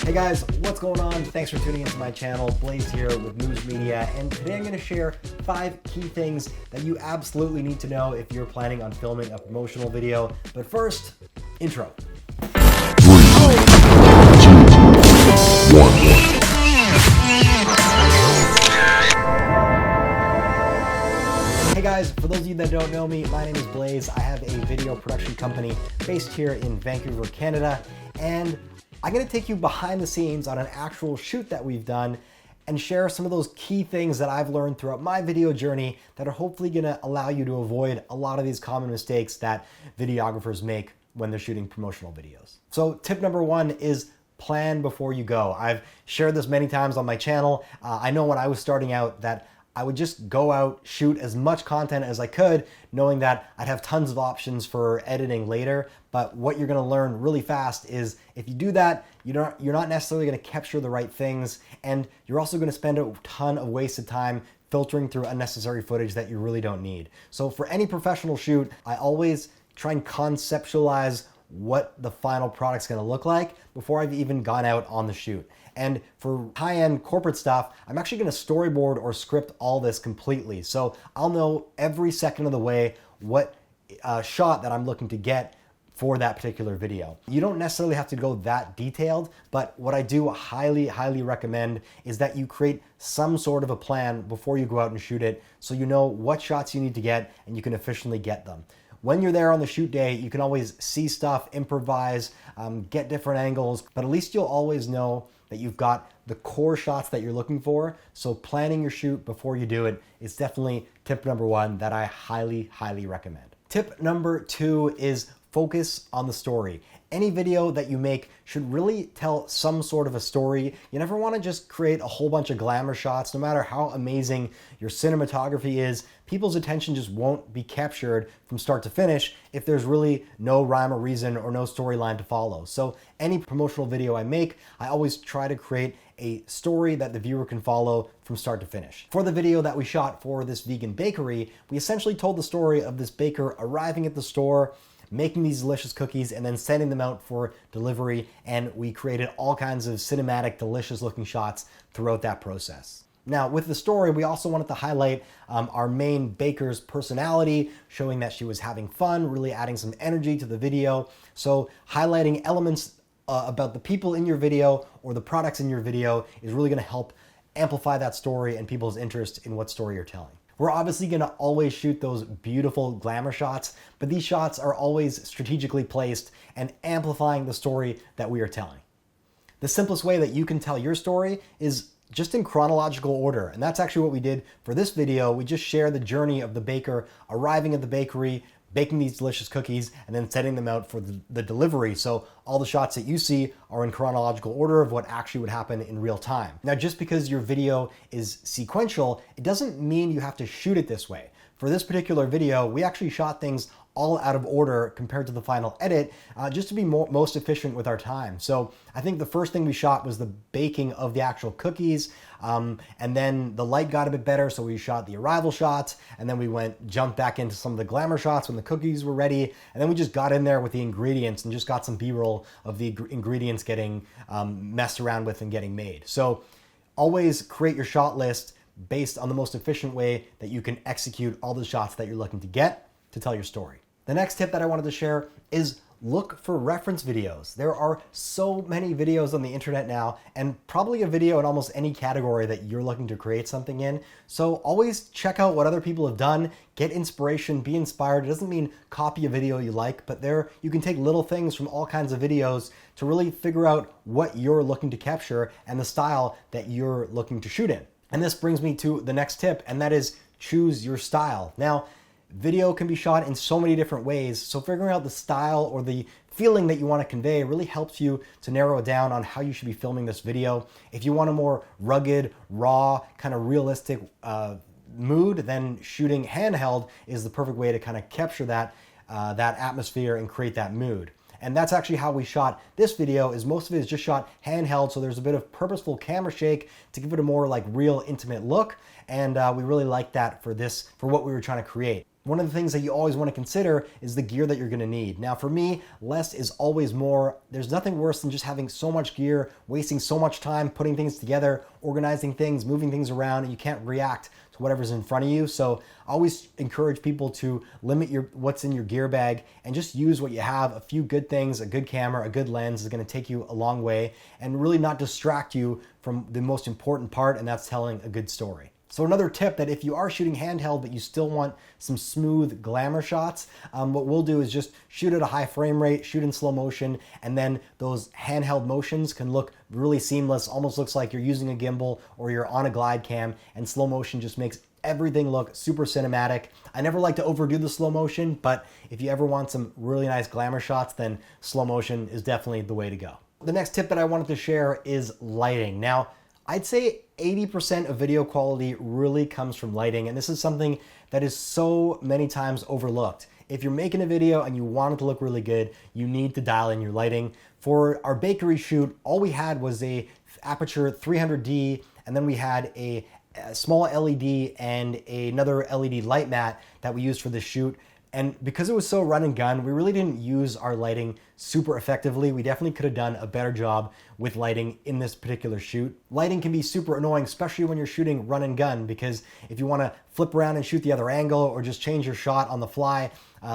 Hey guys, what's going on? Thanks for tuning into my channel. Blaze here with News Media, and today I'm going to share 5 key things that you absolutely need to know if you're planning on filming a promotional video. But first, intro. 3, 2, 1. Hey guys, for those of you that don't know me, my name is Blaze. I have a video production company based here in Vancouver, Canada, and I'm going to take you behind the scenes on an actual shoot that we've done and share some of those key things that I've learned throughout my video journey that are hopefully going to allow you to avoid a lot of these common mistakes that videographers make when they're shooting promotional videos. So tip number 1 is plan before you go. I've shared this many times on my channel. I know when I was starting out that I would just go out, shoot as much content as I could, knowing that I'd have tons of options for editing later. But what you're gonna learn really fast is if you do that, you're not necessarily gonna capture the right things, and you're also gonna spend a ton of wasted time filtering through unnecessary footage that you really don't need. So for any professional shoot, I always try and conceptualize what the final product's gonna look like before I've even gone out on the shoot. And for high-end corporate stuff, I'm actually gonna storyboard or script all this completely. So I'll know every second of the way what shot that I'm looking to get for that particular video. You don't necessarily have to go that detailed, but what I do highly, highly recommend is that you create some sort of a plan before you go out and shoot it so you know what shots you need to get and you can efficiently get them. When you're there on the shoot day, you can always see stuff, improvise, get different angles, but at least you'll always know that you've got the core shots that you're looking for. So planning your shoot before you do it is definitely tip number 1 that I highly, highly recommend. Tip number 2 is focus on the story. Any video that you make should really tell some sort of a story. You never want to just create a whole bunch of glamour shots. No matter how amazing your cinematography is, people's attention just won't be captured from start to finish if there's really no rhyme or reason or no storyline to follow. So any promotional video I make, I always try to create a story that the viewer can follow from start to finish. For the video that we shot for this vegan bakery, we essentially told the story of this baker arriving at the store, making these delicious cookies, and then sending them out for delivery, and we created all kinds of cinematic, delicious looking shots throughout that process. Now, with the story, we also wanted to highlight our main baker's personality, showing that she was having fun, really adding some energy to the video. So highlighting elements about the people in your video or the products in your video is really gonna help amplify that story and people's interest in what story you're telling. We're obviously gonna always shoot those beautiful glamour shots, but these shots are always strategically placed and amplifying the story that we are telling. The simplest way that you can tell your story is just in chronological order, and that's actually what we did for this video. We just share the journey of the baker arriving at the bakery, baking these delicious cookies, and then setting them out for the delivery. So all the shots that you see are in chronological order of what actually would happen in real time. Now, just because your video is sequential, it doesn't mean you have to shoot it this way. For this particular video, we actually shot things all out of order compared to the final edit, just to be most efficient with our time. So I think the first thing we shot was the baking of the actual cookies, and then the light got a bit better, so we shot the arrival shots, and then we jumped back into some of the glamour shots when the cookies were ready, and then we just got in there with the ingredients and just got some B-roll of the ingredients getting messed around with and getting made. So always create your shot list based on the most efficient way that you can execute all the shots that you're looking to get to tell your story. The next tip that I wanted to share is look for reference videos. There are so many videos on the internet now, and probably a video in almost any category that you're looking to create something in. So always check out what other people have done, get inspiration, be inspired. It doesn't mean copy a video you like, but you can take little things from all kinds of videos to really figure out what you're looking to capture and the style that you're looking to shoot in. And this brings me to the next tip, and that is choose your style. Now, video can be shot in so many different ways, so figuring out the style or the feeling that you want to convey really helps you to narrow it down on how you should be filming this video. If you want a more rugged, raw, kind of realistic mood, then shooting handheld is the perfect way to kind of capture that atmosphere and create that mood. And that's actually how we shot this video, is most of it is just shot handheld, so there's a bit of purposeful camera shake to give it a more like real intimate look, and we really like that for what we were trying to create. one of the things that you always want to consider is the gear that you're going to need. Now for me, less is always more. There's nothing worse than just having so much gear, wasting so much time putting things together, organizing things, moving things around, and you can't react to whatever's in front of you. So I always encourage people to limit what's in your gear bag and just use what you have. A few good things, a good camera, a good lens is going to take you a long way and really not distract you from the most important part, and that's telling a good story. So another tip, that if you are shooting handheld but you still want some smooth glamour shots, what we'll do is just shoot at a high frame rate, shoot in slow motion, and then those handheld motions can look really seamless, almost looks like you're using a gimbal or you're on a glide cam, and slow motion just makes everything look super cinematic. I never like to overdo the slow motion, but if you ever want some really nice glamour shots, then slow motion is definitely the way to go. The next tip that I wanted to share is lighting. Now, I'd say 80% of video quality really comes from lighting, and this is something that is so many times overlooked. If you're making a video and you want it to look really good, you need to dial in your lighting. For our bakery shoot, all we had was a aperture 300D, and then we had a small LED and another LED light mat that we used for the shoot. And because it was so run and gun, we really didn't use our lighting super effectively. We definitely could have done a better job with lighting in this particular shoot. Lighting can be super annoying, especially when you're shooting run and gun, because if you want to flip around and shoot the other angle or just change your shot on the fly,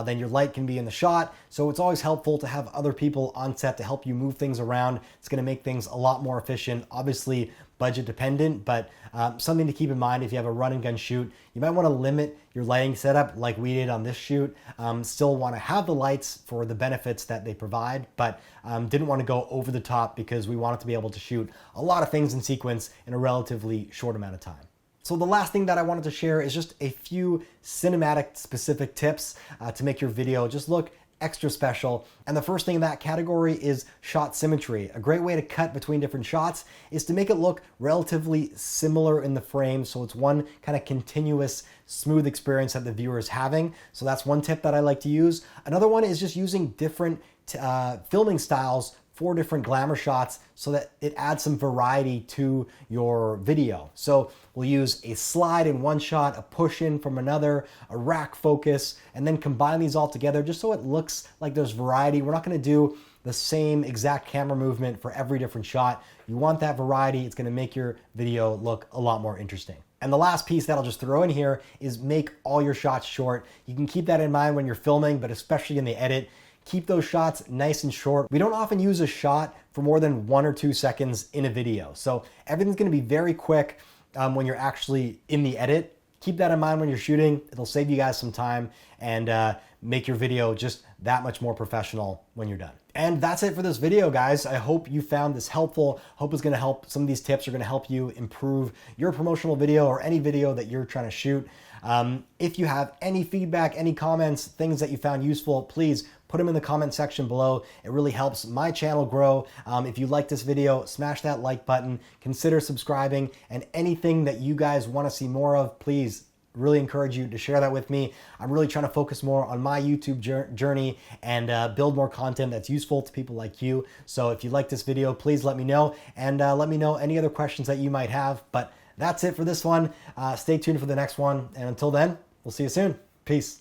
then your light can be in the shot. So it's always helpful to have other people on set to help you move things around. It's going to make things a lot more efficient. Obviously, budget dependent, but something to keep in mind if you have a run and gun shoot. You might want to limit your lighting setup like we did on this shoot. Still want to have the lights for the benefits that they provide, but didn't want to go over the top because we wanted to be able to shoot a lot of things in sequence in a relatively short amount of time. So the last thing that I wanted to share is just a few cinematic specific tips to make your video just look extra special. And the first thing in that category is shot symmetry. A great way to cut between different shots is to make it look relatively similar in the frame, so it's one kind of continuous, smooth experience that the viewer is having. So that's one tip that I like to use. Another one is just using different filming styles for different glamour shots so that it adds some variety to your video. So we'll use a slide in one shot, a push in from another, a rack focus, and then combine these all together just so it looks like there's variety. We're not gonna do the same exact camera movement for every different shot. You want that variety. It's gonna make your video look a lot more interesting. And the last piece that I'll just throw in here is make all your shots short. You can keep that in mind when you're filming, but especially in the edit. Keep those shots nice and short. We don't often use a shot for more than 1 or 2 seconds in a video. So everything's gonna be very quick when you're actually in the edit. Keep that in mind when you're shooting. It'll save you guys some time and make your video just that much more professional when you're done. And that's it for this video, guys. I hope you found this helpful. Hope it's gonna help. Some of these tips are gonna help you improve your promotional video or any video that you're trying to shoot. If you have any feedback, any comments, things that you found useful, please put them in the comment section below. It really helps my channel grow. If you like this video, smash that like button, consider subscribing, and anything that you guys want to see more of, please really encourage you to share that with me. I'm really trying to focus more on my YouTube journey and build more content that's useful to people like you. So if you like this video, please let me know, and let me know any other questions that you might have. But that's it for this one. Stay tuned for the next one. And until then, we'll see you soon. Peace.